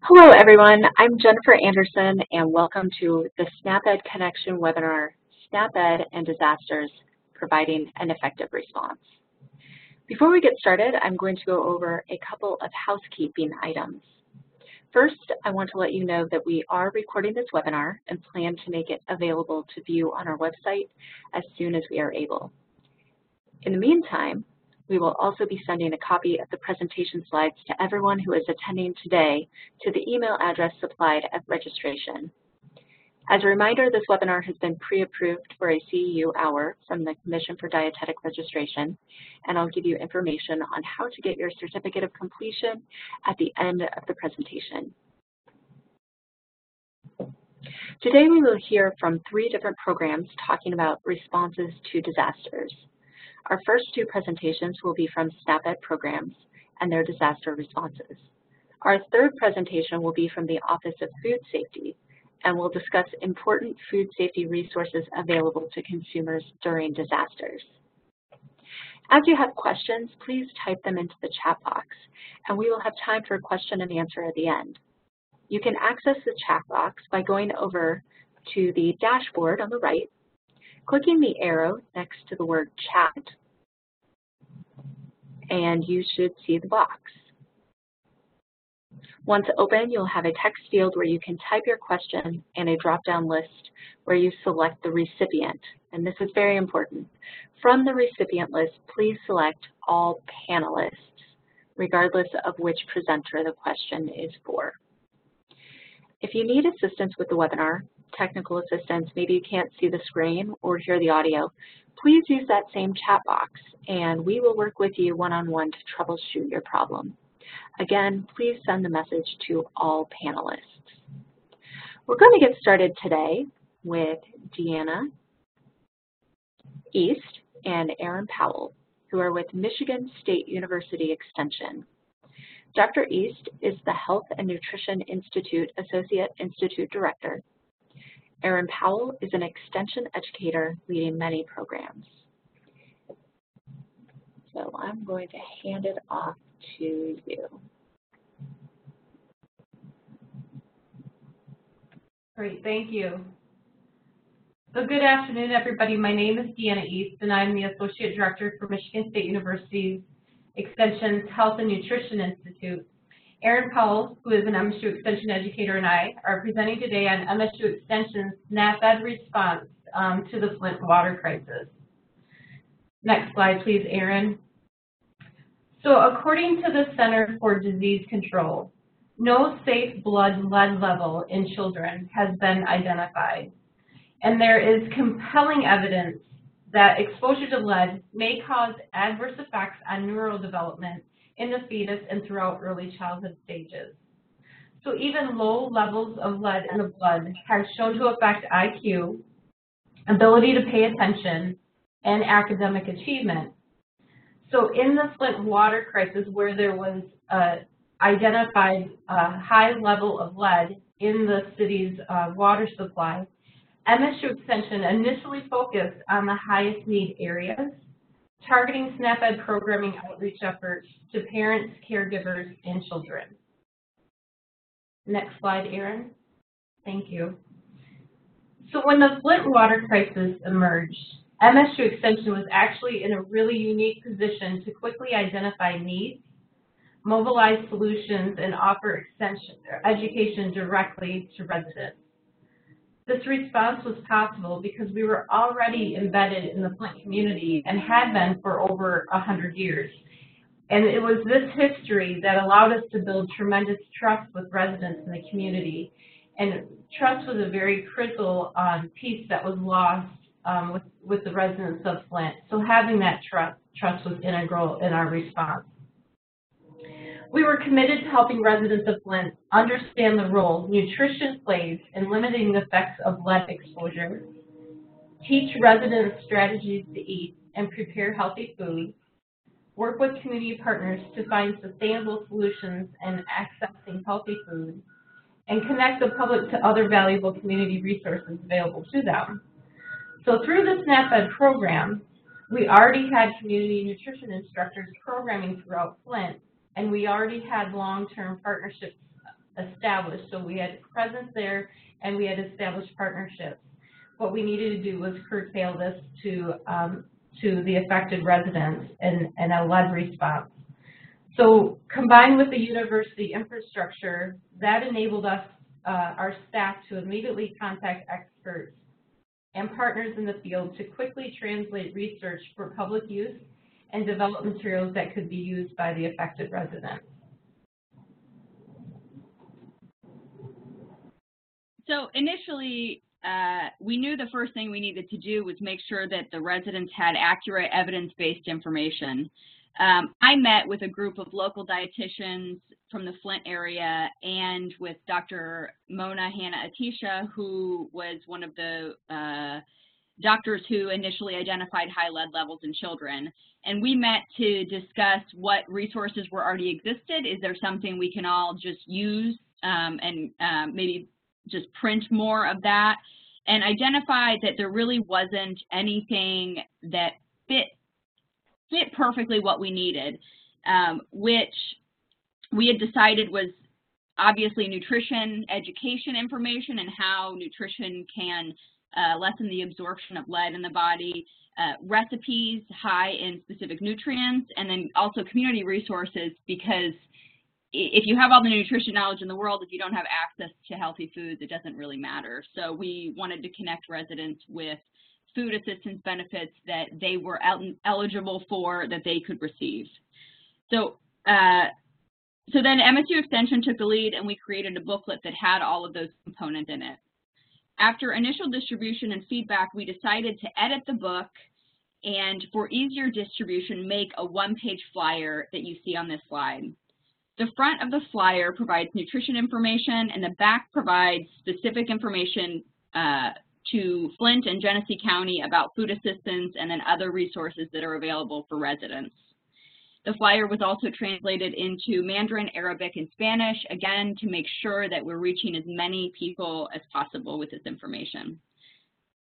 Hello everyone, I'm Jennifer Anderson and welcome to the SNAP-Ed Connection webinar, SNAP-Ed and Disasters, Providing an Effective Response. Before we get started, I'm going to go over a couple of housekeeping items. First, I want to let you know that we are recording this webinar and plan to make it available to view on our website as soon as we are able. In the meantime, we will also be sending a copy of the presentation slides to everyone who is attending today to the email address supplied at registration. As a reminder, this webinar has been pre-approved for a CEU hour from the Commission for Dietetic Registration, and I'll give you information on how to get your certificate of completion at the end of the presentation. Today we will hear from 3 different programs talking about responses to disasters. Our first 2 presentations will be from SNAP-Ed programs and their disaster responses. Our third presentation will be from the Office of Food Safety, and we'll discuss important food safety resources available to consumers during disasters. As you have questions, please type them into the chat box, and we will have time for a question and answer at the end. You can access the chat box by going over to the dashboard on the right, clicking the arrow next to the word chat, and you should see the box. Once open, you'll have a text field where you can type your question and a drop-down list where you select the recipient, and this is very important. From the recipient list, please select all panelists, regardless of which presenter the question is for. If you need assistance with the webinar, technical assistance, maybe you can't see the screen or hear the audio, please use that same chat box and we will work with you one-on-one to troubleshoot your problem. Again, please send the message to all panelists. We're going to get started today with Deanna East and Aaron Powell, who are with Michigan State University Extension. Dr. East is the Health and Nutrition Institute Associate Institute Director. Aaron Powell is an extension educator leading many programs. So I'm going to hand it off to you. Great, thank you. So good afternoon, everybody. My name is Deanna East, and I'm the Associate Director for Michigan State University's Extension's Health and Nutrition Institute. Aaron Powell, who is an MSU Extension educator, and I are presenting today on MSU Extension's SNAP-Ed response to the Flint water crisis. Next slide, please, Aaron. So according to the Center for Disease Control, no safe blood lead level in children has been identified. And there is compelling evidence that exposure to lead may cause adverse effects on neurodevelopment in the fetus and throughout early childhood stages. So even low levels of lead in the blood have shown to affect IQ, ability to pay attention, and academic achievement. So in the Flint water crisis, where there was identified high level of lead in the city's water supply, MSU Extension initially focused on the highest need areas, targeting SNAP-Ed programming outreach efforts to parents, caregivers, and children. Next slide, Aaron. Thank you. So when the Flint water crisis emerged, MSU Extension was actually in a really unique position to quickly identify needs, mobilize solutions, and offer education directly to residents. This response was possible because we were already embedded in the Flint community and had been for over 100 years. And it was this history that allowed us to build tremendous trust with residents in the community. And trust was a very critical piece that was lost with the residents of Flint. So having that trust was integral in our response. We were committed to helping residents of Flint understand the role nutrition plays in limiting the effects of lead exposure, teach residents strategies to eat and prepare healthy food, work with community partners to find sustainable solutions in accessing healthy food, and connect the public to other valuable community resources available to them. So through the SNAP-Ed program, we already had community nutrition instructors programming throughout Flint, and we already had long-term partnerships established. So we had presence there and we had established partnerships. What we needed to do was curtail this to the affected residents and a lead response. So combined with the university infrastructure, that enabled us, our staff, to immediately contact experts and partners in the field to quickly translate research for public use and develop materials that could be used by the affected residents. So initially, we knew the first thing we needed to do was make sure that the residents had accurate evidence-based information. I met with a group of local dietitians from the Flint area and with Dr. Mona Hanna-Atisha, who was one of the doctors who initially identified high lead levels in children. And we met to discuss what resources were already existed. Is there something we can all just use and maybe just print more of that? And identified that there really wasn't anything that fit perfectly what we needed, which we had decided was obviously nutrition education information and how nutrition can lessen the absorption of lead in the body, recipes high in specific nutrients, and then also community resources, because if you have all the nutrition knowledge in the world, if you don't have access to healthy foods, it doesn't really matter. So we wanted to connect residents with food assistance benefits that they were eligible for, that they could receive. So then MSU Extension took the lead and we created a booklet that had all of those components in it. After initial distribution and feedback, we decided to edit the book and, for easier distribution, make a one-page flyer that you see on this slide. The front of the flyer provides nutrition information and the back provides specific information to Flint and Genesee County about food assistance and then other resources that are available for residents. The flyer was also translated into Mandarin, Arabic, and Spanish, again, to make sure that we're reaching as many people as possible with this information.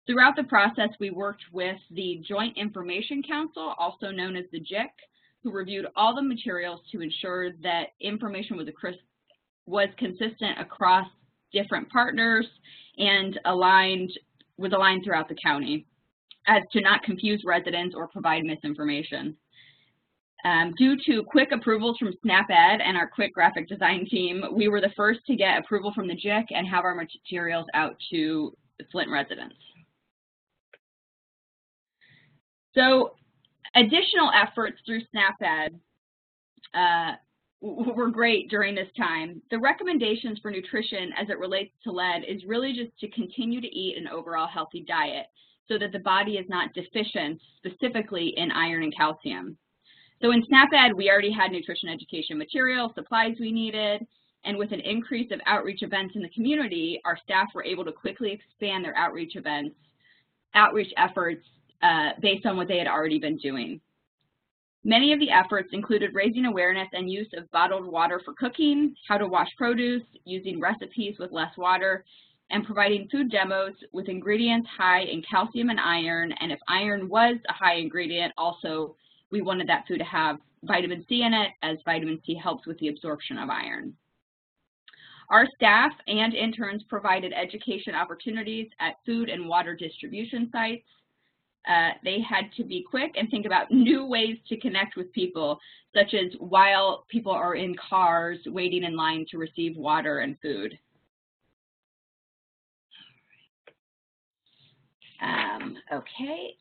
Throughout the process, we worked with the Joint Information Council, also known as the JIC, who reviewed all the materials to ensure that information was consistent across different partners and was aligned throughout the county, as to not confuse residents or provide misinformation. Due to quick approvals from SNAP-Ed and our quick graphic design team, we were the first to get approval from the JIC and have our materials out to the Flint residents. So additional efforts through SNAP-Ed were great during this time. The recommendations for nutrition as it relates to lead is really just to continue to eat an overall healthy diet so that the body is not deficient specifically in iron and calcium. So in SNAP-Ed, we already had nutrition education material, supplies we needed, and with an increase of outreach events in the community, our staff were able to quickly expand their outreach efforts based on what they had already been doing. Many of the efforts included raising awareness and use of bottled water for cooking, how to wash produce, using recipes with less water, and providing food demos with ingredients high in calcium and iron, and if iron was a high ingredient, also we wanted that food to have vitamin C in it, as vitamin C helps with the absorption of iron. Our staff and interns provided education opportunities at food and water distribution sites. They had to be quick and think about new ways to connect with people, such as while people are in cars waiting in line to receive water and food. Okay.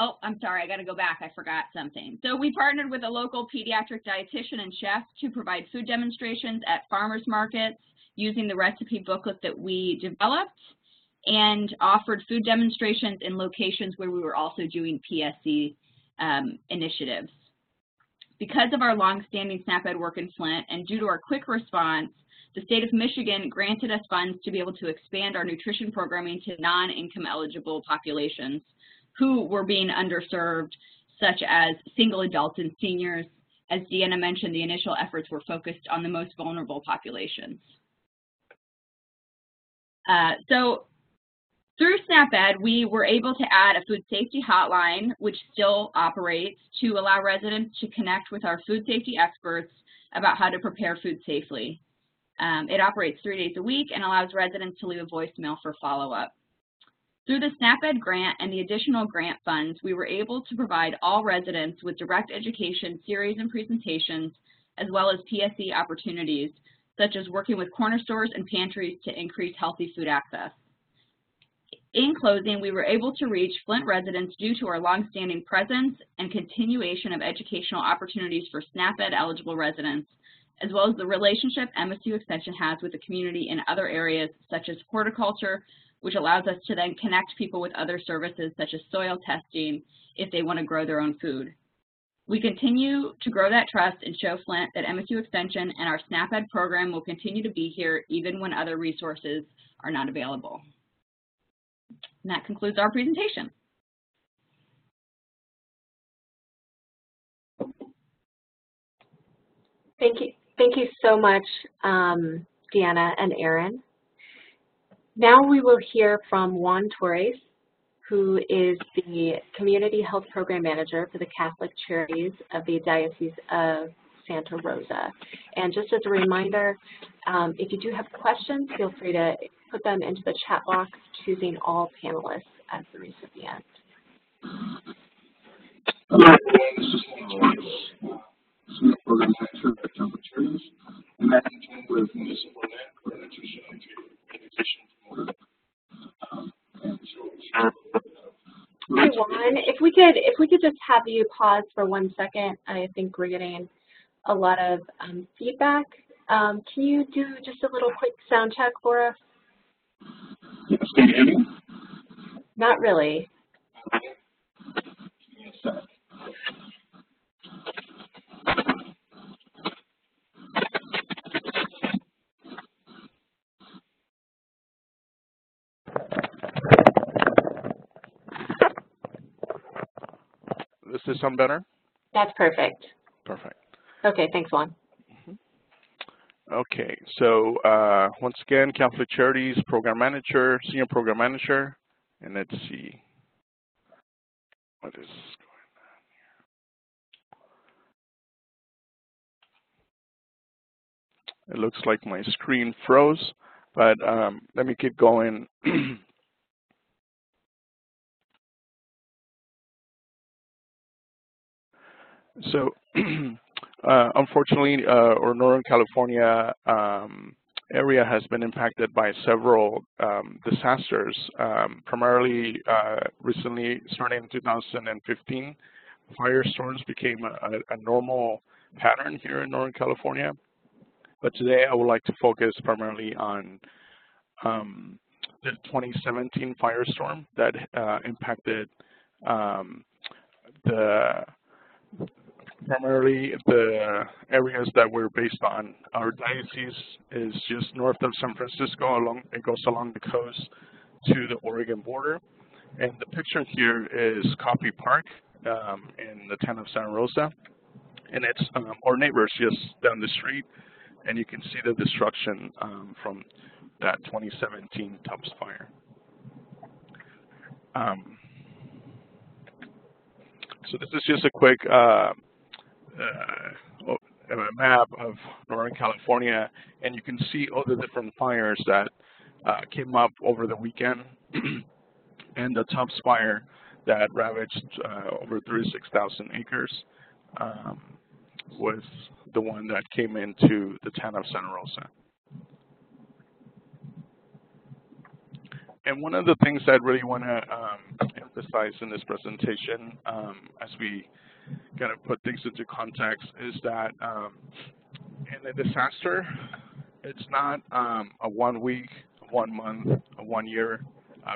Oh, I'm sorry, I got to go back. I forgot something. So we partnered with a local pediatric dietitian and chef to provide food demonstrations at farmers markets using the recipe booklet that we developed, and offered food demonstrations in locations where we were also doing PSC initiatives. Because of our long-standing SNAP-Ed work in Flint and due to our quick response, the state of Michigan granted us funds to be able to expand our nutrition programming to non-income eligible populations who were being underserved, such as single adults and seniors. As Deanna mentioned, the initial efforts were focused on the most vulnerable populations. So through SNAP-Ed, we were able to add a food safety hotline, which still operates, to allow residents to connect with our food safety experts about how to prepare food safely. It operates 3 days a week and allows residents to leave a voicemail for follow-up. Through the SNAP-Ed grant and the additional grant funds, we were able to provide all residents with direct education series and presentations, as well as PSE opportunities, such as working with corner stores and pantries to increase healthy food access. In closing, we were able to reach Flint residents due to our longstanding presence and continuation of educational opportunities for SNAP-Ed eligible residents, as well as the relationship MSU Extension has with the community in other areas such as horticulture, which allows us to then connect people with other services such as soil testing if they want to grow their own food. We continue to grow that trust and show Flint that MSU Extension and our SNAP-Ed program will continue to be here even when other resources are not available. And that concludes our presentation. Thank you so much, Deanna and Aaron. Now we will hear from Juan Torres, who is the Community Health Program Manager for the Catholic Charities of the Diocese of Santa Rosa. And just as a reminder, if you do have questions, feel free to put them into the chat box, choosing all panelists as the recipient. Hello, this is Haynes, Program Manager at Catholic Charities, and I'm joined with Municipal Land for Nutrition and Education Promoter. Hi, Juan. If we could just have you pause for 1 second. I think we're getting a lot of feedback. Can you do just a little quick sound check for us? Yes, can you hear me? Not really. Yes, Does this sound better? That's perfect. Perfect. Okay, thanks, Juan. Okay, so once again, Catholic Charities Program Manager, Senior Program Manager, and let's see what is going on here. It looks like my screen froze, but let me keep going. So, unfortunately, our Northern California area has been impacted by several disasters, primarily recently starting in 2015. Firestorms became a normal pattern here in Northern California. But today I would like to focus primarily on the 2017 firestorm that impacted primarily the areas that we're based on. Our diocese is just north of San Francisco. It goes along the coast to the Oregon border. And the picture here is Coffey Park in the town of Santa Rosa. And it's our neighbors just down the street. And you can see the destruction from that 2017 Tubbs fire. So this is just a quick a map of Northern California, and you can see all the different fires that came up over the weekend, and the Tubbs fire that ravaged over 36,000 acres was the one that came into the town of Santa Rosa. And one of the things I really want to emphasize in this presentation, as we kind of put things into context, is that in a disaster, it's not a 1 week, 1 month, a 1 year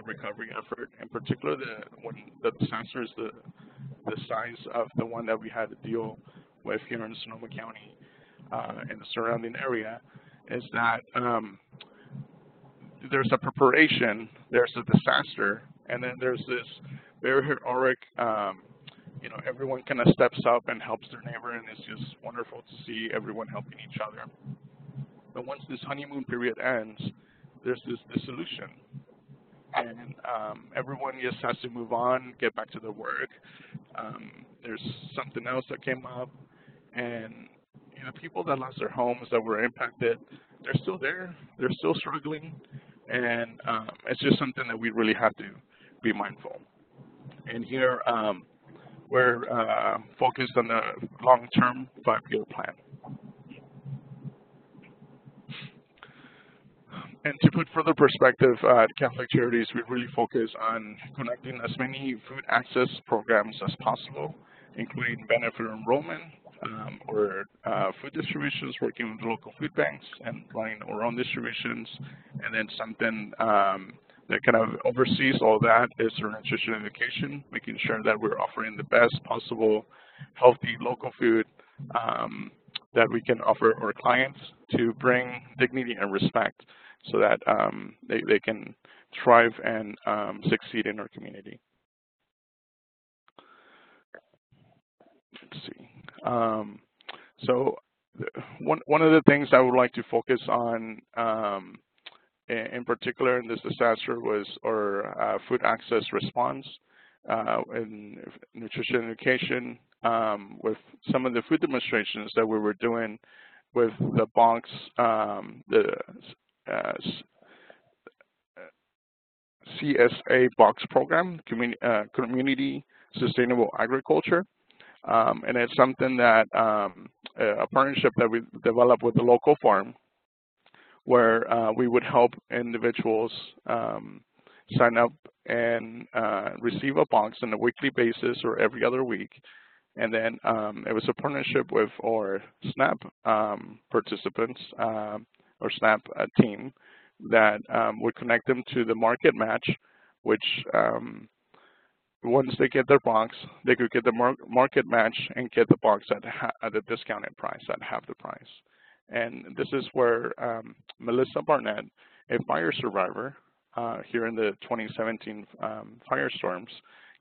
recovery effort. In particular, when the disaster is the size of the one that we had to deal with here in Sonoma County and the surrounding area, is that there's a preparation, there's a disaster, and then there's this very heroic, everyone kind of steps up and helps their neighbor, and it's just wonderful to see everyone helping each other. But once this honeymoon period ends, there's this dissolution, and everyone just has to move on, get back to their work. There's something else that came up, and the people that lost their homes, that were impacted, they're still there. They're still struggling, and it's just something that we really have to be mindful. And here we're focused on the long-term 5-year plan. And to put further perspective, at Catholic Charities, we really focus on connecting as many food access programs as possible, including benefit enrollment or food distributions, working with local food banks and running our own distributions. And then something that kind of oversees all that is our nutrition education, making sure that we're offering the best possible healthy local food that we can offer our clients to bring dignity and respect, so that they can thrive and succeed in our community. Let's see. So one of the things I would like to focus on in particular in this disaster was our food access response in nutrition education with some of the food demonstrations that we were doing with the box, CSA Box Program, Community Sustainable Agriculture. And it's something that, a partnership that we developed with the local farm, where we would help individuals sign up and receive a box on a weekly basis or every other week. And then it was a partnership with our SNAP participants, or SNAP team, that would connect them to the market match, which once they get their box, they could get the market match and get the box at a discounted price, at half the price. And this is where Melissa Barnett, a fire survivor here in the 2017 firestorms,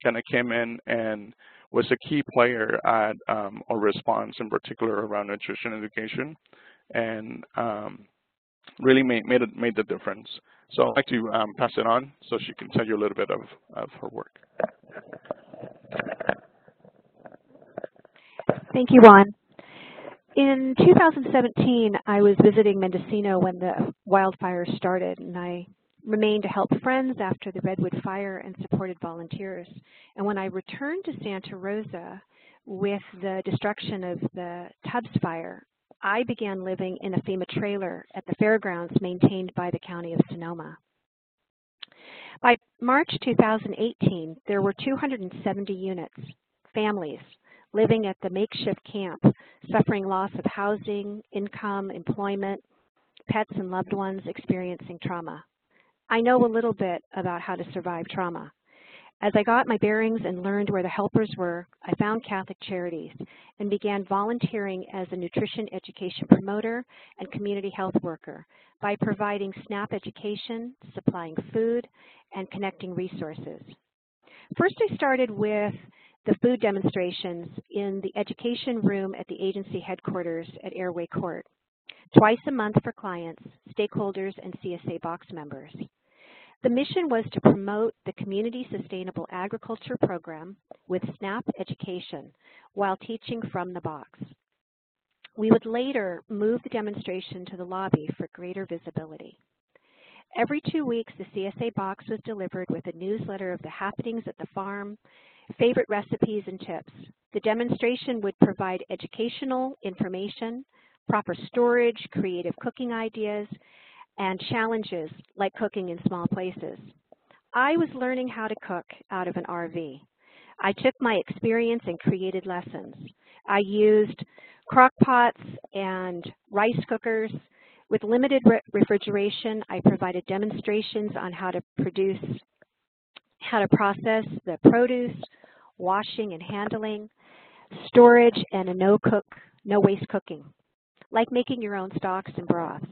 kind of came in and was a key player at our response, in particular around nutrition education, and really made the difference. So I'd like to pass it on so she can tell you a little bit of her work. Thank you, Juan. In 2017, I was visiting Mendocino when the wildfires started, and I remained to help friends after the Redwood Fire and supported volunteers. And when I returned to Santa Rosa with the destruction of the Tubbs Fire, I began living in a FEMA trailer at the fairgrounds maintained by the County of Sonoma. By March 2018, there were 270 units, families, living at the makeshift camp, suffering loss of housing, income, employment, pets and loved ones experiencing trauma. I know a little bit about how to survive trauma. As I got my bearings and learned where the helpers were, I found Catholic Charities and began volunteering as a nutrition education promoter and community health worker by providing SNAP education, supplying food, and connecting resources. First, I started with the food demonstrations in the education room at the agency headquarters at Airway Court, twice a month for clients, stakeholders, and CSA Box members. The mission was to promote the Community Sustainable Agriculture Program with SNAP education while teaching from the box. We would later move the demonstration to the lobby for greater visibility. Every 2 weeks, the CSA Box was delivered with a newsletter of the happenings at the farm, favorite recipes and tips. The demonstration would provide educational information, proper storage, creative cooking ideas, and challenges like cooking in small places. I was learning how to cook out of an RV. I took my experience and created lessons. I used crock pots and rice cookers. With limited refrigeration, I provided demonstrations on how to process the produce, washing and handling, storage, and a no-waste cooking, like making your own stocks and broths.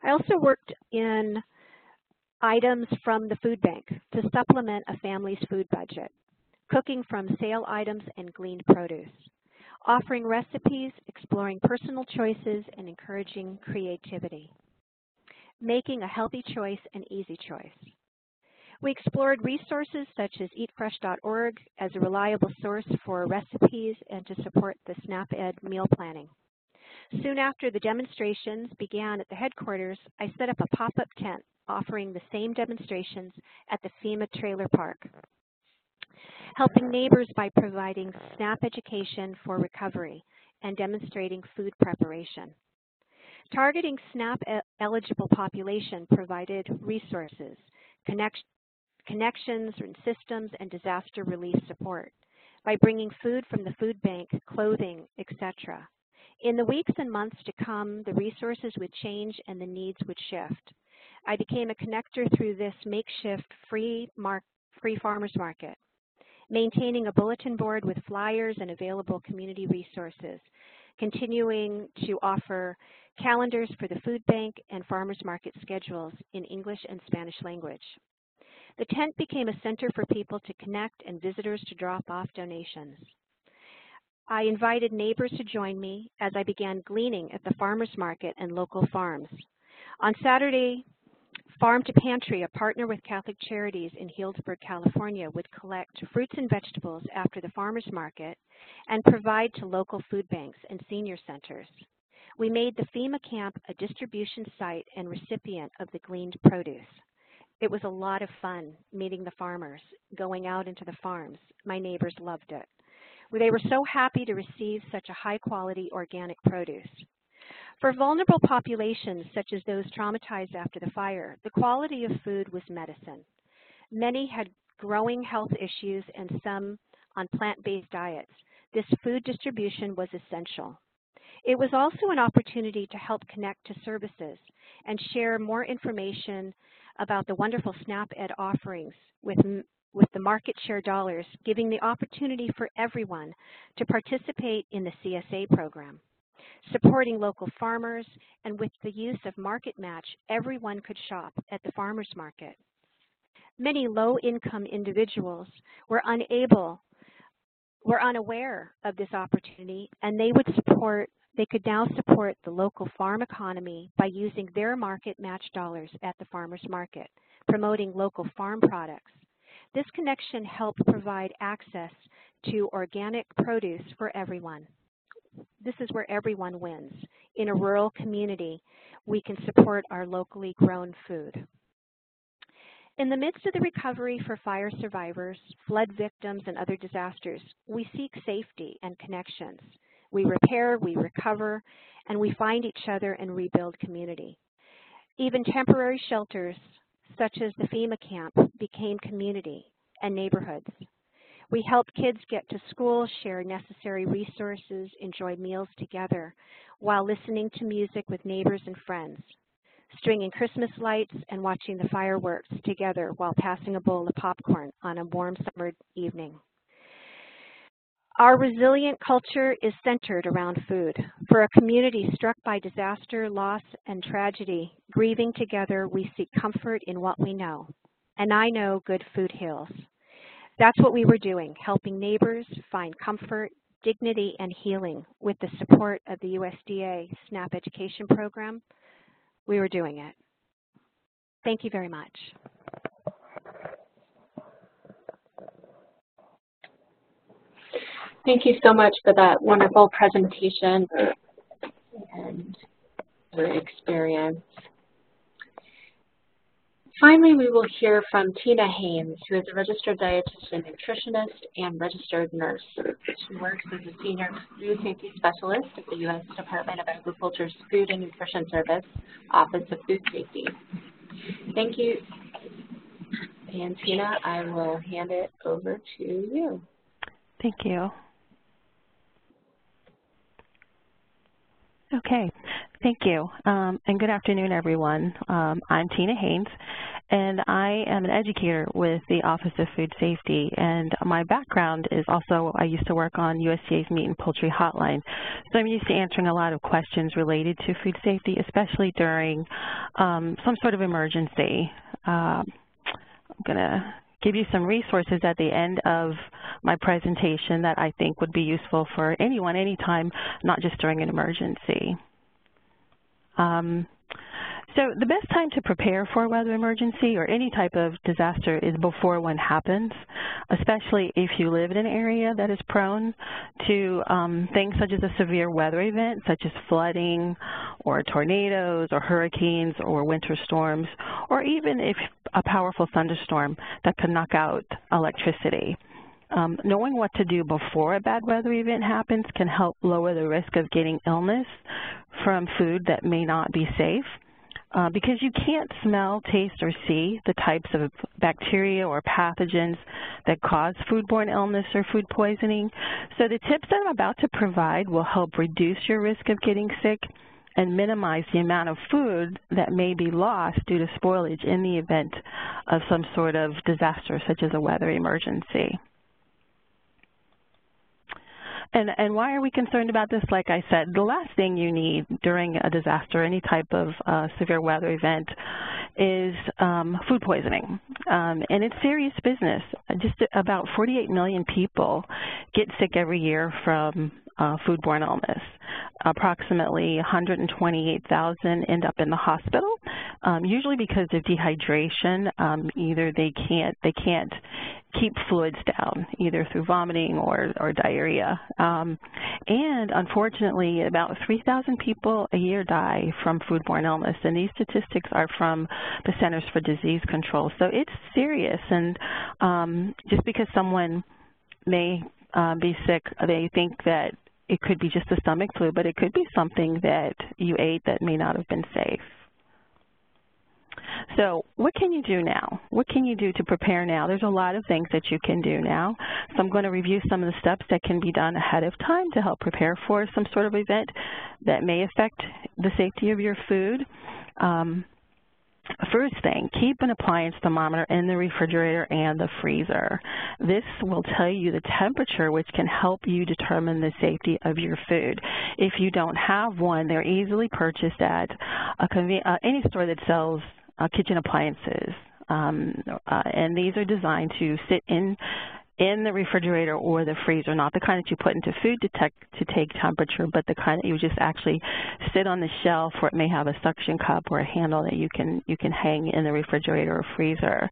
I also worked in items from the food bank to supplement a family's food budget, cooking from sale items and gleaned produce, offering recipes, exploring personal choices, and encouraging creativity, making a healthy choice an easy choice. We explored resources such as eatfresh.org as a reliable source for recipes and to support the SNAP-Ed meal planning. Soon after the demonstrations began at the headquarters, I set up a pop-up tent offering the same demonstrations at the FEMA trailer park, helping neighbors by providing SNAP education for recovery and demonstrating food preparation. Targeting SNAP-eligible population provided resources, connections and systems, and disaster relief support by bringing food from the food bank, clothing, etc. In the weeks and months to come, the resources would change and the needs would shift. I became a connector through this makeshift free farmers market, maintaining a bulletin board with flyers and available community resources, continuing to offer calendars for the food bank and farmers market schedules in English and Spanish language. The tent became a center for people to connect and visitors to drop off donations. I invited neighbors to join me as I began gleaning at the farmers market and local farms. On Saturday, Farm to Pantry, a partner with Catholic Charities in Healdsburg, California, would collect fruits and vegetables after the farmers market and provide to local food banks and senior centers. We made the FEMA camp a distribution site and recipient of the gleaned produce. It was a lot of fun meeting the farmers, going out into the farms. My neighbors loved it. They were so happy to receive such a high-quality organic produce. For vulnerable populations, such as those traumatized after the fire, the quality of food was medicine. Many had growing health issues and some on plant-based diets. This food distribution was essential. It was also an opportunity to help connect to services and share more information about the wonderful SNAP-Ed offerings with the market share dollars, giving the opportunity for everyone to participate in the CSA program. Supporting local farmers, and with the use of Market Match, everyone could shop at the farmers market. Many low-income individuals were unaware of this opportunity, and they could now support the local farm economy by using their Market Match dollars at the farmers market, promoting local farm products. This connection helped provide access to organic produce for everyone. This is where everyone wins. In a rural community, we can support our locally grown food. In the midst of the recovery for fire survivors, flood victims, and other disasters, we seek safety and connections. We repair, we recover, and we find each other and rebuild community. Even temporary shelters, such as the FEMA camp, became community and neighborhoods. We help kids get to school, share necessary resources, enjoy meals together, while listening to music with neighbors and friends, stringing Christmas lights and watching the fireworks together while passing a bowl of popcorn on a warm summer evening. Our resilient culture is centered around food. For a community struck by disaster, loss, and tragedy, grieving together, we seek comfort in what we know. And I know good food heals. That's what we were doing, helping neighbors find comfort, dignity, and healing with the support of the USDA SNAP education program. We were doing it. Thank you very much. Thank you so much for that wonderful presentation and your experience. Finally, we will hear from Tina Haynes, who is a registered dietitian, nutritionist, and registered nurse. She works as a senior food safety specialist at the U.S. Department of Agriculture's Food and Nutrition Service, Office of Food Safety. Thank you. And Tina, I will hand it over to you. Thank you. Okay, thank you, and good afternoon, everyone. I'm Tina Haynes, and I am an educator with the Office of Food Safety, and my background is also, I used to work on USDA's Meat and Poultry Hotline, so I'm used to answering a lot of questions related to food safety, especially during some sort of emergency. I'm going to give you some resources at the end of my presentation that I think would be useful for anyone, anytime, not just during an emergency. So the best time to prepare for a weather emergency or any type of disaster is before one happens, especially if you live in an area that is prone to things such as a severe weather event, such as flooding or tornadoes or hurricanes or winter storms, or even if a powerful thunderstorm that could knock out electricity. Knowing what to do before a bad weather event happens can help lower the risk of getting illness from food that may not be safe. Because you can't smell, taste, or see the types of bacteria or pathogens that cause foodborne illness or food poisoning. So the tips that I'm about to provide will help reduce your risk of getting sick and minimize the amount of food that may be lost due to spoilage in the event of some sort of disaster, such as a weather emergency. And why are we concerned about this? Like I said, the last thing you need during a disaster, any type of severe weather event, is food poisoning. And it's serious business. Just about 48 million people get sick every year from foodborne illness. Approximately 128,000 end up in the hospital, usually because of dehydration. Either they can't keep fluids down, either through vomiting or diarrhea. And unfortunately, about 3,000 people a year die from foodborne illness, and these statistics are from the Centers for Disease Control. So it's serious, and just because someone may be sick, they think that it could be just a stomach flu, but it could be something that you ate that may not have been safe. So what can you do now? What can you do to prepare now? There's a lot of things that you can do now. So I'm going to review some of the steps that can be done ahead of time to help prepare for some sort of event that may affect the safety of your food. First thing, keep an appliance thermometer in the refrigerator and the freezer. This will tell you the temperature, which can help you determine the safety of your food. If you don't have one, they're easily purchased at any store that sells kitchen appliances. And these are designed to sit in the refrigerator or the freezer, not the kind that you put into food to take temperature, but the kind that you just actually sit on the shelf, where it may have a suction cup or a handle that you can hang in the refrigerator or freezer.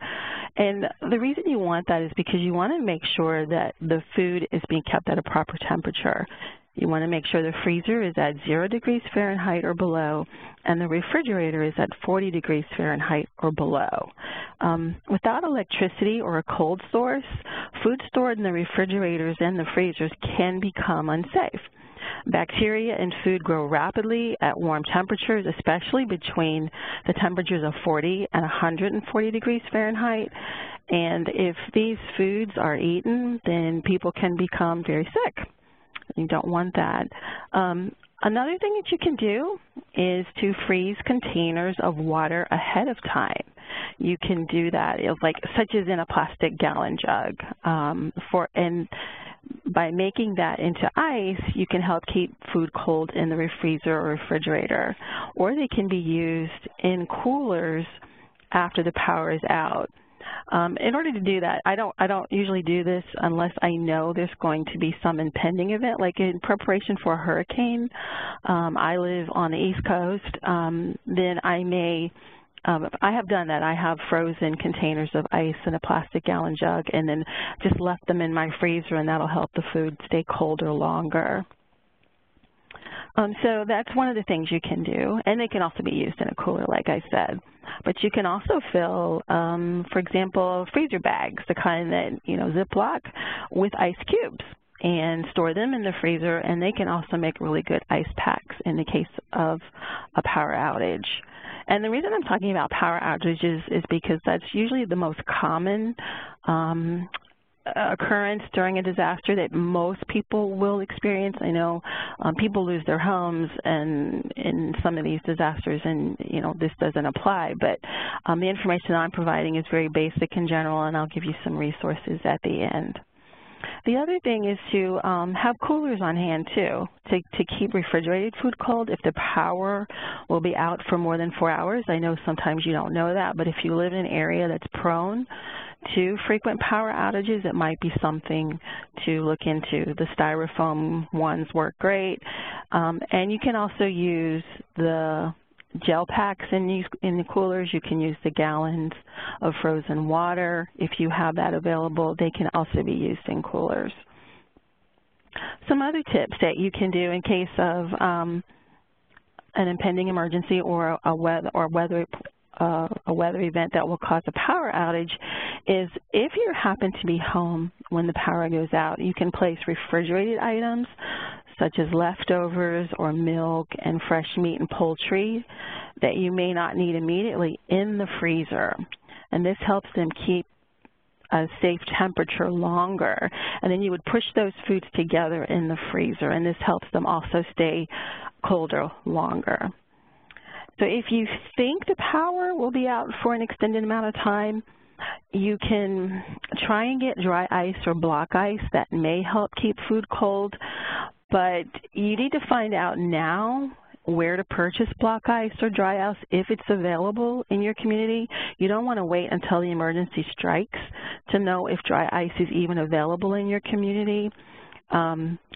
And the reason you want that is because you want to make sure that the food is being kept at a proper temperature. You want to make sure the freezer is at 0 degrees Fahrenheit or below, and the refrigerator is at 40 degrees Fahrenheit or below. Without electricity or a cold source, food stored in the refrigerators and the freezers can become unsafe. Bacteria in food grow rapidly at warm temperatures, especially between the temperatures of 40 and 140 degrees Fahrenheit. And if these foods are eaten, then people can become very sick. You don't want that. Another thing that you can do is to freeze containers of water ahead of time. You can do that, such as in a plastic gallon jug. And by making that into ice, you can help keep food cold in the freezer or refrigerator. Or they can be used in coolers after the power is out. In order to do that, I don't usually do this unless I know there's going to be some impending event, like in preparation for a hurricane. I live on the East Coast. Then I may, I have done that. I have frozen containers of ice in a plastic gallon jug and then just left them in my freezer, and that'll help the food stay colder longer. So that's one of the things you can do, and they can also be used in a cooler, like I said. But you can also fill, for example, freezer bags, the kind that, Ziploc, with ice cubes, and store them in the freezer, and they can also make really good ice packs in the case of a power outage. And the reason I'm talking about power outages is because that's usually the most common occurrence during a disaster that most people will experience. I know people lose their homes and in some of these disasters, and this doesn't apply, but the information I'm providing is very basic in general, and I'll give you some resources at the end. The other thing is to have coolers on hand too, to keep refrigerated food cold if the power will be out for more than 4 hours. I know sometimes you don't know that, but if you live in an area that's prone to frequent power outages, it might be something to look into. The styrofoam ones work great, and you can also use the gel packs in the coolers. You can use the gallons of frozen water. If you have that available, they can also be used in coolers. Some other tips that you can do in case of an impending emergency or a weather event that will cause a power outage is if you happen to be home when the power goes out, you can place refrigerated items such as leftovers or milk and fresh meat and poultry that you may not need immediately in the freezer. And this helps them keep a safe temperature longer. And then you would push those foods together in the freezer, and this helps them also stay colder longer. So if you think the power will be out for an extended amount of time, you can try and get dry ice or block ice. That may help keep food cold, but you need to find out now where to purchase block ice or dry ice if it's available in your community. You don't want to wait until the emergency strikes to know if dry ice is even available in your community.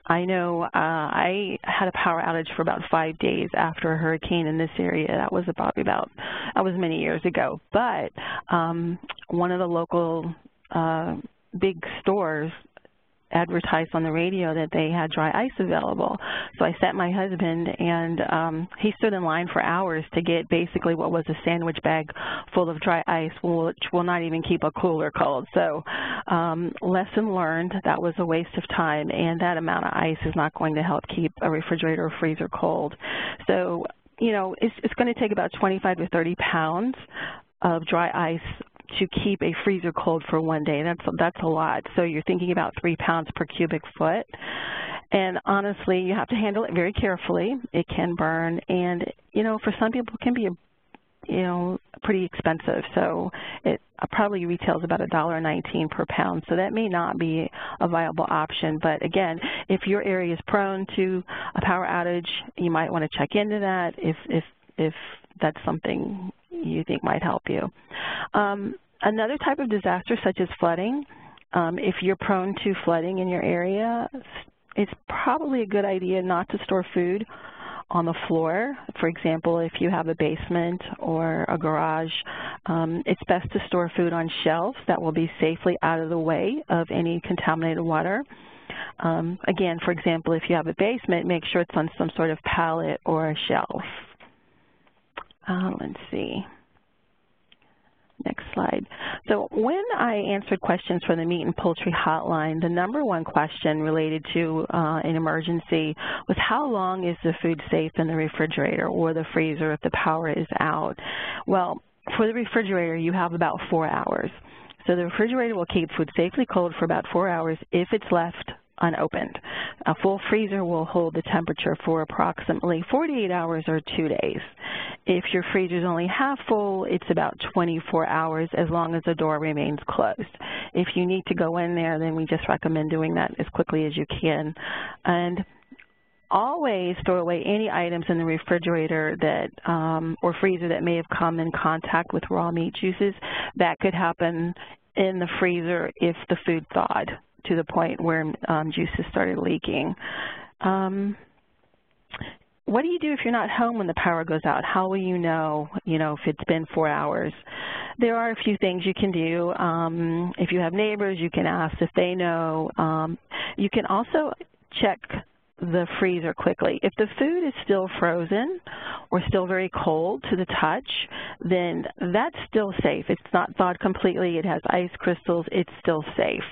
I know I had a power outage for about 5 days after a hurricane in this area. That was that was many years ago. But one of the local big stores advertised on the radio that they had dry ice available. So I sent my husband, and he stood in line for hours to get basically what was a sandwich bag full of dry ice, which will not even keep a cooler cold. So lesson learned, that was a waste of time, and that amount of ice is not going to help keep a refrigerator or freezer cold. So, you know, it's going to take about 25 to 30 pounds of dry ice to keep a freezer cold for 1 day. That's a lot. So you're thinking about 3 pounds per cubic foot. And honestly, you have to handle it very carefully. It can burn, and you know, for some people, it can be pretty expensive. So it probably retails about $1.19 per pound. So that may not be a viable option. But again, if your area is prone to a power outage, you might want to check into that if that's something you think might help you. Another type of disaster, such as flooding, if you're prone to flooding in your area, it's probably a good idea not to store food on the floor. For example, if you have a basement or a garage, it's best to store food on shelves that will be safely out of the way of any contaminated water. Again, for example, if you have a basement, make sure it's on some sort of pallet or a shelf. Let's see. Next slide. So when I answered questions from the Meat and Poultry Hotline, the #1 question related to an emergency was how long is the food safe in the refrigerator or the freezer if the power is out? Well, for the refrigerator, you have about 4 hours. So the refrigerator will keep food safely cold for about 4 hours if it's left unopened. A full freezer will hold the temperature for approximately 48 hours or 2 days. If your freezer is only half full, it's about 24 hours as long as the door remains closed. If you need to go in there, then we just recommend doing that as quickly as you can. And always store away any items in the refrigerator that or freezer that may have come in contact with raw meat juices. That could happen in the freezer if the food thawed to the point where juices started leaking. What do you do if you're not home when the power goes out? How will you know, if it's been 4 hours? There are a few things you can do. If you have neighbors, you can ask if they know. You can also check the freezer quickly. If the food is still frozen or still very cold to the touch, then that's still safe. It's not thawed completely. It has ice crystals. It's still safe.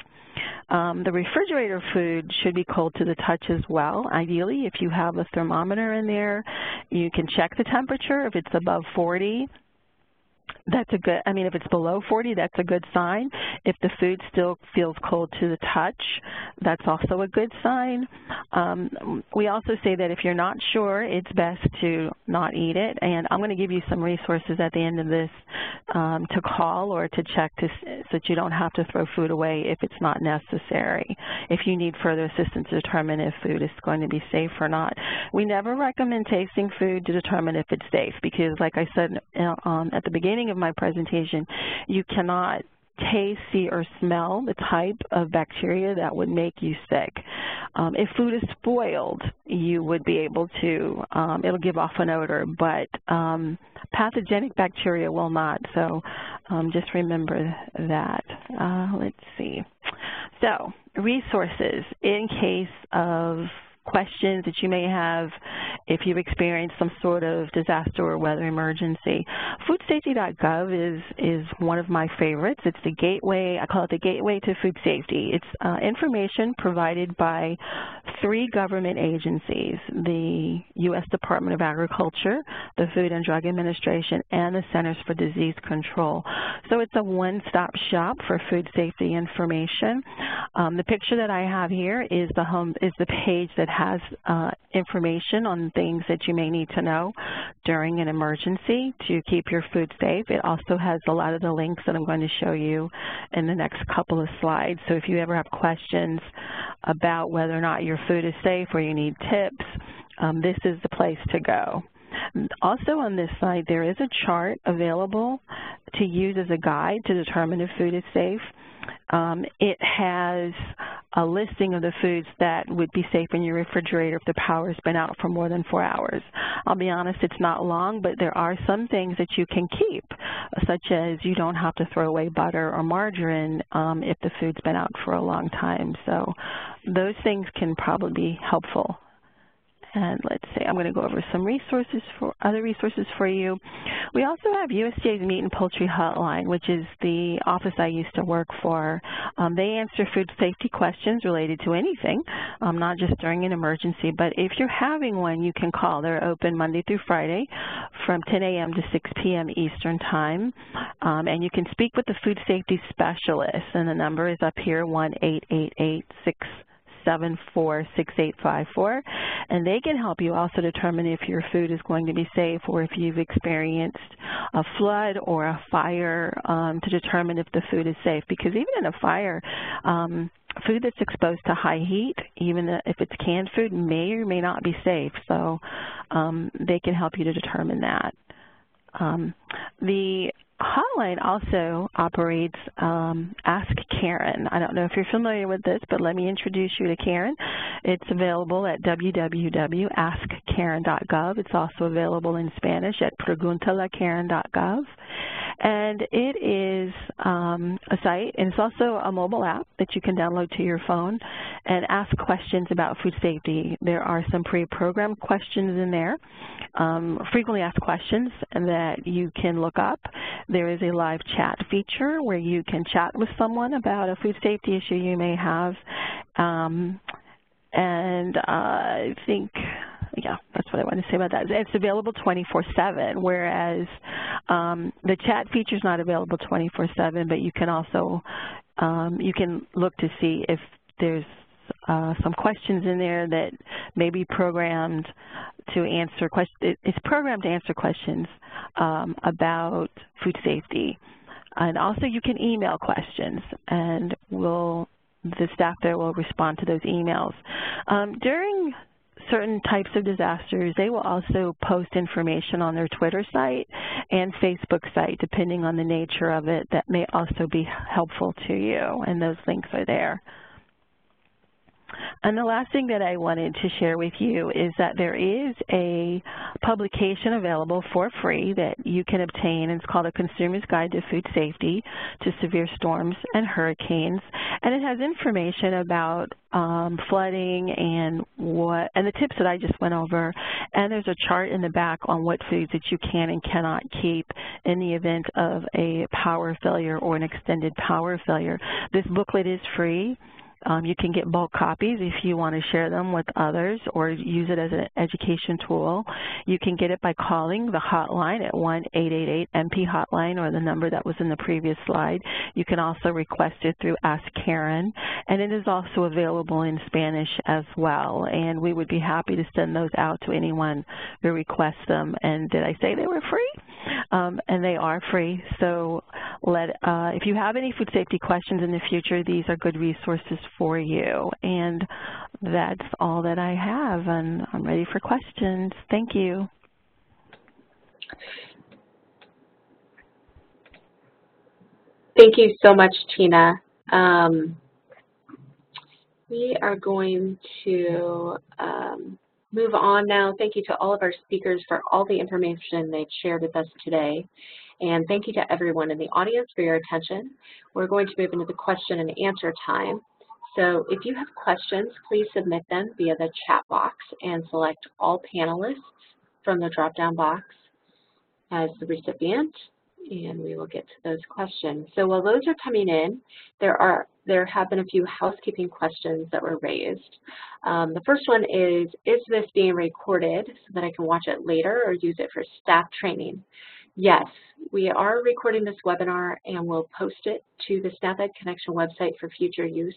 The refrigerator food should be cold to the touch as well. Ideally, if you have a thermometer in there, you can check the temperature. If it's above 40, that's a good, if it's below 40, that's a good sign. If the food still feels cold to the touch, that's also a good sign. We also say that if you're not sure, it's best to not eat it. And I'm going to give you some resources at the end of this to call or to check so that you don't have to throw food away if it's not necessary, if you need further assistance to determine if food is going to be safe or not. We never recommend tasting food to determine if it's safe because, like I said at the beginning of my presentation, you cannot taste, see, or smell the type of bacteria that would make you sick. If food is spoiled, you would be able to, it'll give off an odor, but pathogenic bacteria will not, so just remember that. Let's see. So, resources in case of questions that you may have if you've experienced some sort of disaster or weather emergency. Foodsafety.gov is one of my favorites. It's the gateway, I call it the gateway to food safety. It's information provided by 3 government agencies, the U.S. Department of Agriculture, the Food and Drug Administration, and the Centers for Disease Control. So it's a one-stop shop for food safety information. The picture that I have here is the page that has information on things that you may need to know during an emergency to keep your food safe. It also has a lot of the links that I'm going to show you in the next couple of slides. So if you ever have questions about whether or not your food is safe or you need tips, this is the place to go. Also on this side, there is a chart available to use as a guide to determine if food is safe. It has a listing of the foods that would be safe in your refrigerator if the power's been out for more than 4 hours. I'll be honest, it's not long, but there are some things that you can keep, such as you don't have to throw away butter or margarine if the food's been out for a long time. So those things can probably be helpful. And let's see, I'm going to go over some resources other resources for you. We also have USDA's Meat and Poultry Hotline, which is the office I used to work for. They answer food safety questions related to anything, not just during an emergency, but if you're having one, you can call. They're open Monday through Friday from 10 a.m. to 6 p.m. Eastern Time, and you can speak with the food safety specialist, and the number is up here, 1-888-674-6854, and they can help you also determine if your food is going to be safe or if you've experienced a flood or a fire to determine if the food is safe. Because even in a fire, food that's exposed to high heat, even if it's canned food, may or may not be safe. So they can help you to determine that. The hotline also operates AskKaren. I don't know if you're familiar with this, but let me introduce you to Karen. It's available at www.askkaren.gov. It's also available in Spanish at preguntalakaren.gov. And it is a site, and it's also a mobile app that you can download to your phone and ask questions about food safety. There are some pre-programmed questions in there, frequently asked questions that you can look up. There is a live chat feature where you can chat with someone about a food safety issue you may have. And I think, yeah, that's what I want to say about that. It's available 24/7, whereas the chat feature is not available 24/7, but you can also, you can look to see if there's some questions in there that may be programmed to answer questions. It's programmed to answer questions about food safety. And also you can email questions, and the staff there will respond to those emails. During certain types of disasters, they will also post information on their Twitter site and Facebook site, depending on the nature of it, that may also be helpful to you, and those links are there. And the last thing that I wanted to share with you is that there is a publication available for free that you can obtain. It's called A Consumer's Guide to Food Safety to Severe Storms and Hurricanes. And it has information about flooding and the tips that I just went over. And there's a chart in the back on what foods that you can and cannot keep in the event of a power failure or an extended power failure. This booklet is free. You can get bulk copies if you want to share them with others or use it as an education tool. You can get it by calling the hotline at 1-888-MP-HOTLINE or the number that was in the previous slide. You can also request it through AskKaren, and it is also available in Spanish as well. And we would be happy to send those out to anyone who requests them. And did I say they were free? And they are free. So if you have any food safety questions in the future, these are good resources for you. And that's all that I have, and I'm ready for questions. Thank you. Thank you so much, Tina. We are going to move on now. Thank you to all of our speakers for all the information they've shared with us today. And thank you to everyone in the audience for your attention. We're going to move into the question and answer time. So if you have questions, please submit them via the chat box and select all panelists from the drop-down box as the recipient, and we will get to those questions. So while those are coming in, there have been a few housekeeping questions that were raised. The first one is this being recorded so that I can watch it later or use it for staff training? Yes, we are recording this webinar and we'll post it to the SnapEd Connection website for future use.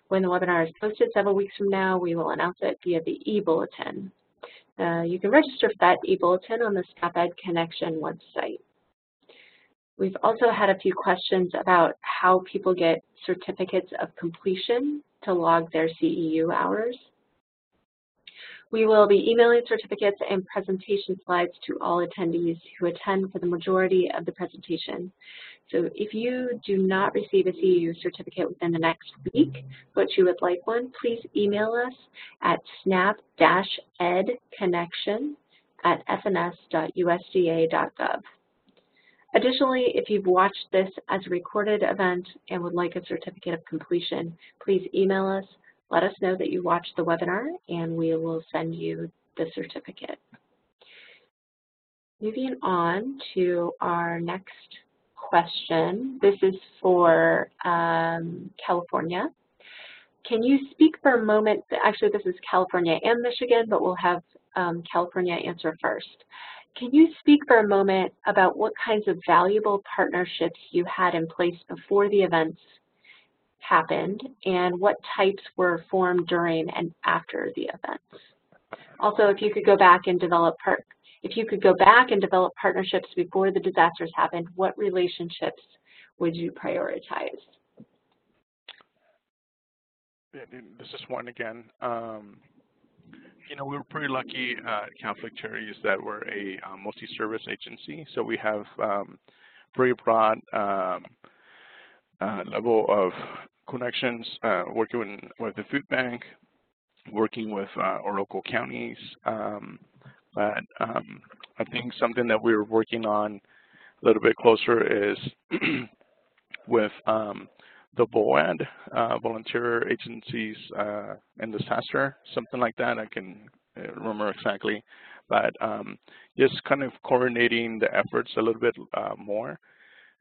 When the webinar is posted several weeks from now, we will announce it via the e-bulletin. You can register for that e-bulletin on the SnapEd Connection website. We've also had a few questions about how people get certificates of completion to log their CEU hours. We will be emailing certificates and presentation slides to all attendees who attend for the majority of the presentation. So if you do not receive a CEU certificate within the next week, but you would like one, please email us at snap-ed-connection@fns.usda.gov. Additionally, if you've watched this as a recorded event and would like a certificate of completion, please email us. Let us know that you watched the webinar, and we will send you the certificate. Moving on to our next question. This is for California. Can you speak for a moment, actually this is California and Michigan, but we'll have California answer first. Can you speak for a moment about what kinds of valuable partnerships you had in place before the events happened, and what types were formed during and after the events? Also, if you could go back and develop partnerships before the disasters happened, what relationships would you prioritize? This is Juan again. You know, we were pretty lucky at Catholic Charities that we're a multi-service agency, so we have pretty broad level of connections, working with the food bank, working with our local counties. But I think something that we're working on a little bit closer is with the VOAD, volunteer agencies in disaster, something like that. I can remember exactly, but just kind of coordinating the efforts a little bit more.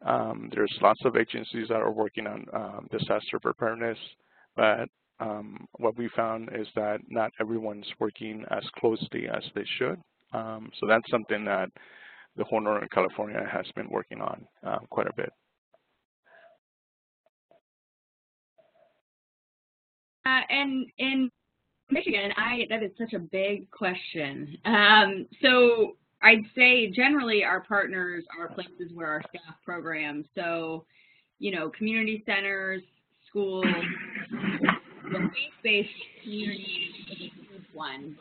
There's lots of agencies that are working on disaster preparedness, but what we found is that not everyone's working as closely as they should. So that's something that the whole Northern California has been working on quite a bit. And in Michigan, that is such a big question. So I'd say generally our partners are places where our staff programs. So, you know, community centers, schools, the faith-based community is a good one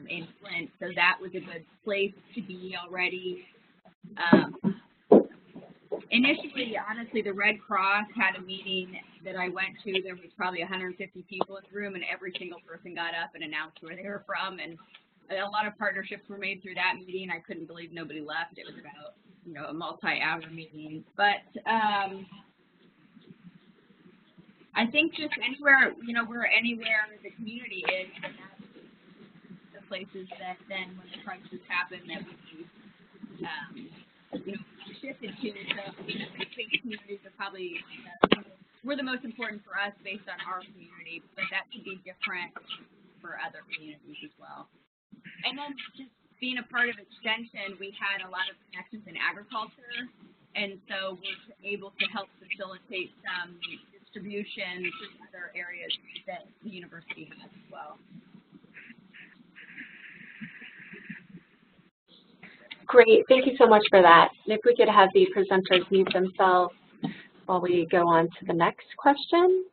in Flint. So that was a good place to be already. Initially, honestly, the Red Cross had a meeting that I went to. There was probably 150 people in the room, and every single person got up and announced where they were from. And a lot of partnerships were made through that meeting. I couldn't believe nobody left. It was about, you know, a multi-hour meeting. But I think just anywhere, you know, anywhere the community is, and that's the places that then when the crisis happened that we, you know, shifted to. So, you know, faith communities are probably, were the most important for us based on our community, but that could be different for other communities as well. And then just being a part of Extension, we had a lot of connections in agriculture, and so we're able to help facilitate some distribution to other areas that the university has as well. Great, thank you so much for that. And if we could have the presenters mute themselves while we go on to the next question.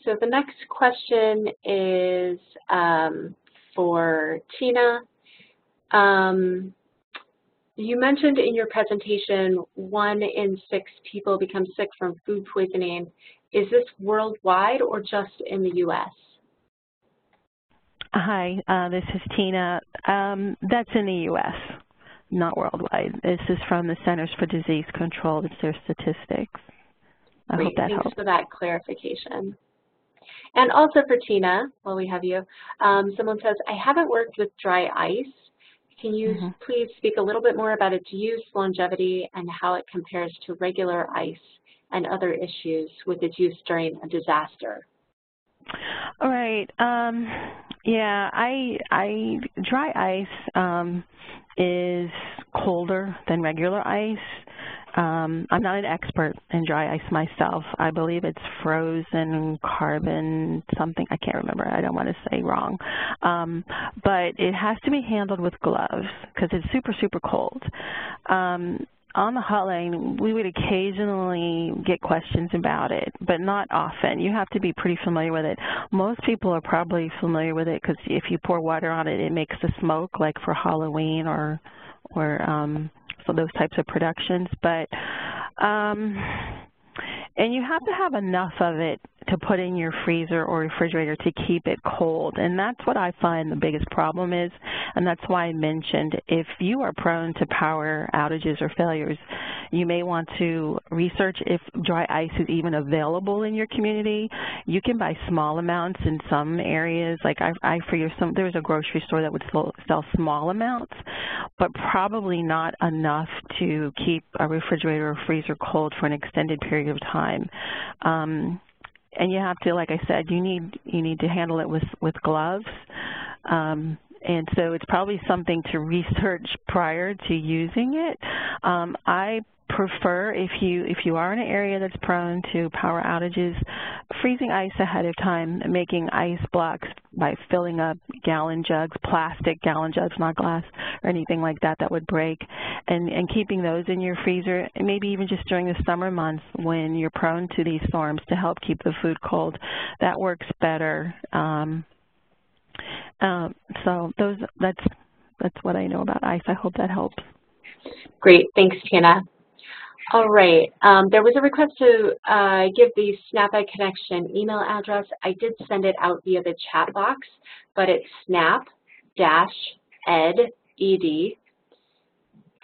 So the next question is for Tina. You mentioned in your presentation 1 in 6 people become sick from food poisoning Is this worldwide or just in the U.S.? Hi, this is Tina. That's in the U.S., not worldwide. This is from the Centers for Disease Control. It's their statistics. I hope that helps. Thanks for that clarification. And also for Tina, while we have you, someone says, I haven't worked with dry ice. Can you please speak a little bit more about its use, longevity, and how it compares to regular ice and other issues with its use during a disaster? All right. Yeah, dry ice is colder than regular ice. I'm not an expert in dry ice myself. I believe it's frozen carbon something. I can't remember. I don't want to say wrong. But it has to be handled with gloves because it's super, super cold. On the hotline, we would occasionally get questions about it, but not often. You have to be pretty familiar with it. Most people are probably familiar with it because if you pour water on it, it makes the smoke, like for Halloween or so those types of productions. But and you have to have enough of it to put in your freezer or refrigerator to keep it cold. And that's what I find the biggest problem is, and that's why I mentioned if you are prone to power outages or failures, you may want to research if dry ice is even available in your community. You can buy small amounts in some areas. Like there was a grocery store that would sell small amounts, but probably not enough to keep a refrigerator or freezer cold for an extended period of time. And you have to, like I said, you need to handle it with gloves. And so it's probably something to research prior to using it. I prefer, if you are in an area that's prone to power outages, freezing ice ahead of time, making ice blocks by filling up gallon jugs, plastic gallon jugs, not glass or anything like that that would break, and keeping those in your freezer, and maybe even just during the summer months when you're prone to these storms to help keep the food cold. That works better. So that's what I know about ice. I hope that helps. Great, thanks, Tina. All right, there was a request to give the SnapEd Connection email address. I did send it out via the chat box, but it's snap-ed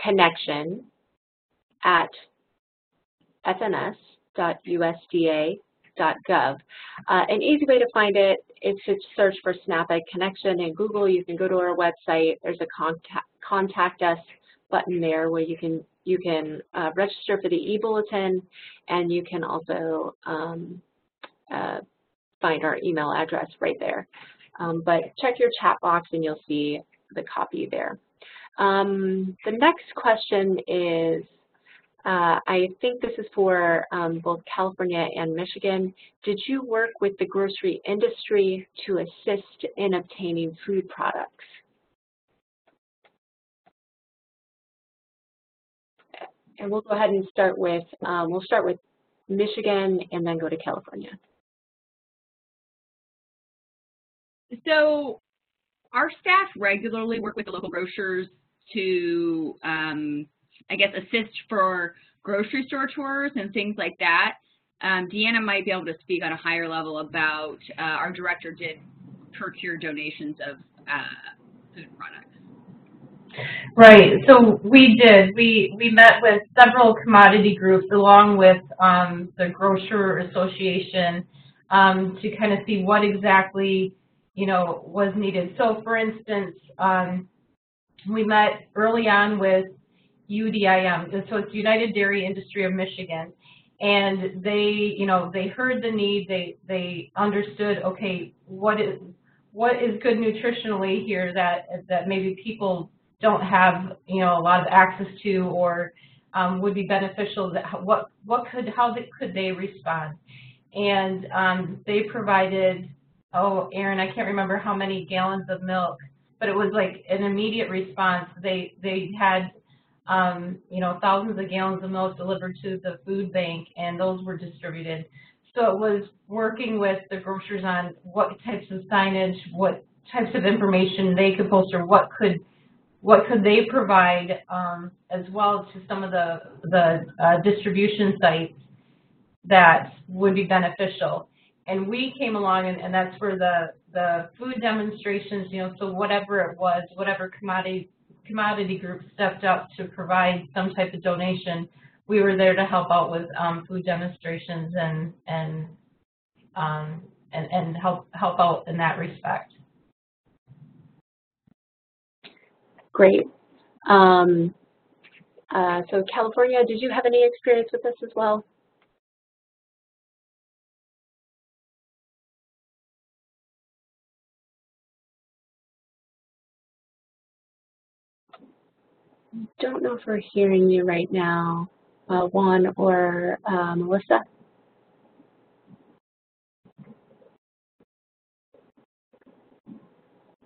connection@sns.usda.gov. An easy way to find it is to search for SnapEd Connection in Google. You can go to our website. There's a contact us button there where you can register for the e-bulletin, and you can also find our email address right there. But check your chat box and you'll see the copy there. The next question is, I think this is for both California and Michigan. Did you work with the grocery industry to assist in obtaining food products? And we'll go ahead and start with, we'll start with Michigan and then go to California. So our staff regularly work with the local grocers to, I guess, assist for grocery store tours and things like that. Deanna might be able to speak on a higher level about our director did procure donations of food products. Right, so we did. We met with several commodity groups along with the Grocer Association to kind of see what exactly, was needed. So for instance, we met early on with UDIM, so it's United Dairy Industry of Michigan, and they, they heard the need, they understood, okay, what is good nutritionally here that maybe people don't have, a lot of access to, or would be beneficial. How could they respond? And they provided, oh, Erin, I can't remember how many gallons of milk, but it was like an immediate response. They had, thousands of gallons of milk delivered to the food bank, and those were distributed. So it was working with the grocers on what types of signage, what types of information they could post, or what could they provide, as well to some of the distribution sites, that would be beneficial. And we came along, and that's where the food demonstrations, so whatever it was, whatever commodity group stepped up to provide some type of donation, we were there to help out with food demonstrations and help out in that respect. Great. So California, did you have any experience with this as well? Don't know if we're hearing you right now, Juan or Melissa.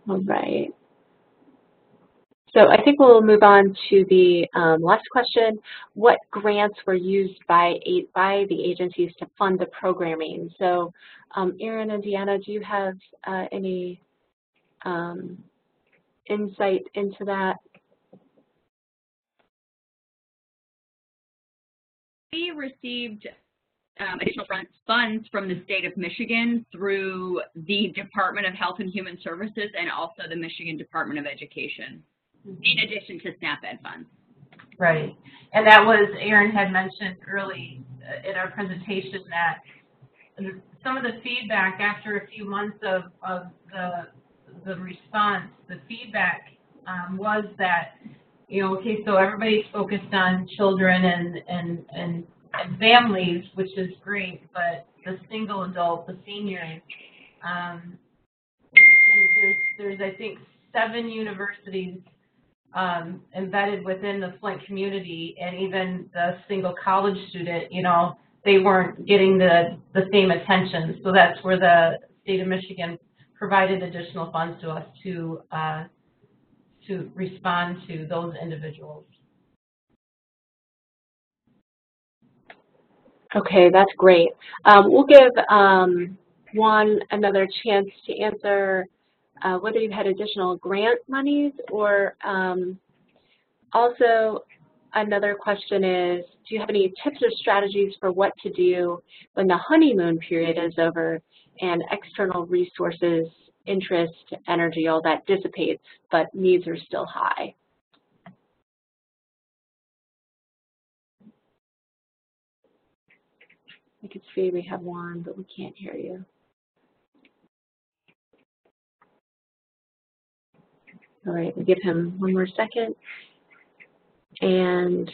All right. So I think we'll move on to the last question. What grants were used by the agencies to fund the programming? So Erin and Deanna, do you have any insight into that? We received additional funds from the state of Michigan through the Department of Health and Human Services and also the Michigan Department of Education, in addition to SNAP Ed funds. Right. And that was, Erin had mentioned early in our presentation that some of the feedback after a few months of the response, the feedback was that, okay, so everybody's focused on children and families, which is great, but the single adult, the seniors, there's I think 7 universities embedded within the Flint community, and even the single college student, they weren't getting the same attention. So that's where the state of Michigan provided additional funds to us to respond to those individuals. Okay, that's great. We'll give Juan another chance to answer whether you've had additional grant monies, or also another question is, do you have any tips or strategies for what to do when the honeymoon period is over and external resources, interest, energy, all that dissipates, but needs are still high? I can see we have Juan, but we can't hear you. All right, we'll give him one more second. And,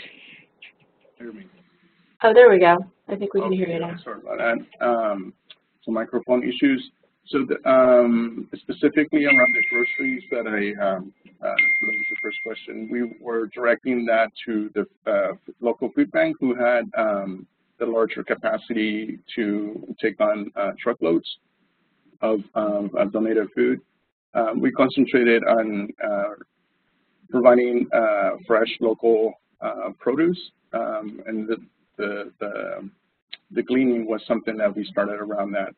oh, there we go. I think we can hear you now. Sorry about that. Some microphone issues. So specifically around the groceries that that was the first question, we were directing that to the local food bank, who had the larger capacity to take on truckloads of donated food. We concentrated on providing fresh local produce, and the gleaning was something that we started around that.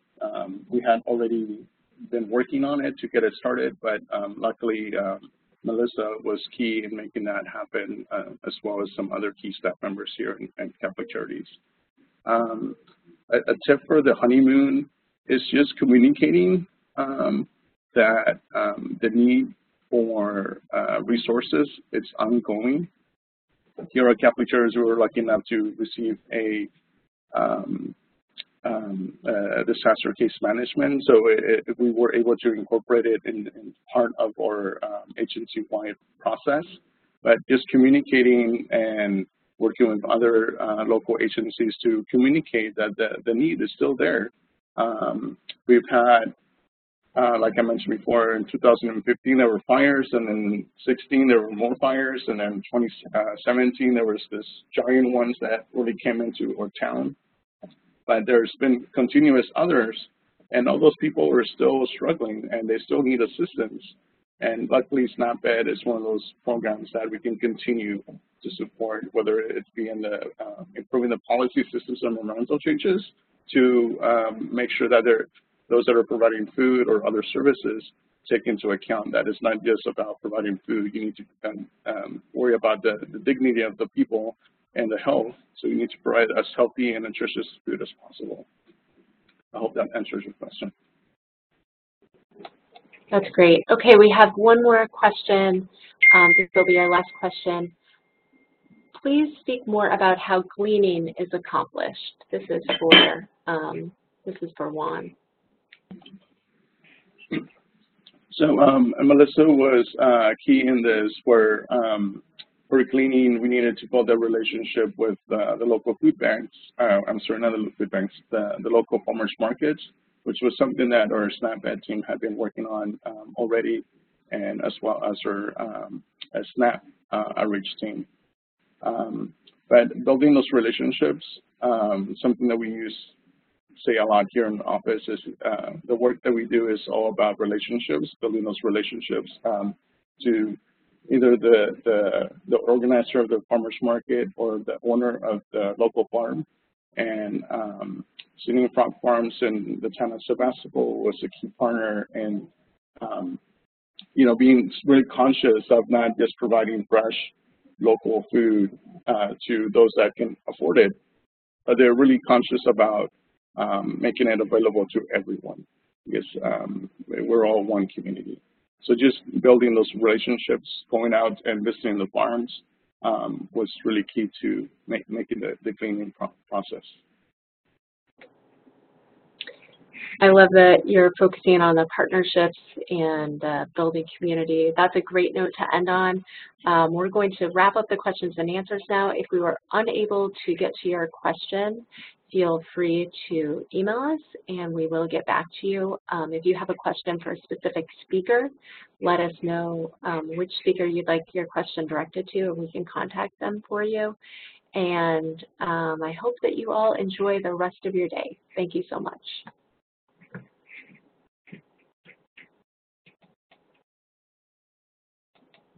We had already been working on it to get it started, but luckily Melissa was key in making that happen, as well as some other key staff members here in Catholic Charities. A tip for the honeymoon is just communicating that the need for resources is ongoing. Here at Catholic Charities, we were lucky enough to receive a disaster case management, so we were able to incorporate it in part of our agency-wide process. But just communicating and working with other local agencies to communicate that the need is still there. We've had, like I mentioned before, in 2015 there were fires, and then 16 there were more fires, and then 2017 there was this giant ones that really came into our town. But there's been continuous others, and all those people are still struggling, and they still need assistance. And luckily, SNAP Ed is one of those programs that we can continue to support, whether it be in the improving the policy systems and environmental changes, to make sure that those that are providing food or other services take into account that it's not just about providing food. You need to worry about the dignity of the people and the health. So you need to provide as healthy and nutritious food as possible. I hope that answers your question. That's great. Okay, we have one more question. This will be our last question. Please speak more about how gleaning is accomplished. This is for Juan. So Melissa was key in this, where for gleaning we needed to build a relationship with the local food banks. I'm sorry, not the food banks, the local farmers markets, which was something that our SNAP-Ed team had been working on already, and as well as our SNAP outreach team. But building those relationships, something that we say a lot here in the office is the work that we do is all about relationships, building those relationships to either the organizer of the farmers market or the owner of the local farm. And Singing Frog Farms in the town of Sebastopol was a key partner in, being really conscious of not just providing fresh local food to those that can afford it, but they're really conscious about making it available to everyone, because we're all one community. So just building those relationships, going out and visiting the farms was really key to making the cleaning process. I love that you're focusing on the partnerships and building community. That's a great note to end on. We're going to wrap up the questions and answers now. If we were unable to get to your question, feel free to email us and we will get back to you. If you have a question for a specific speaker, let us know which speaker you'd like your question directed to, and we can contact them for you. And I hope that you all enjoy the rest of your day. Thank you so much.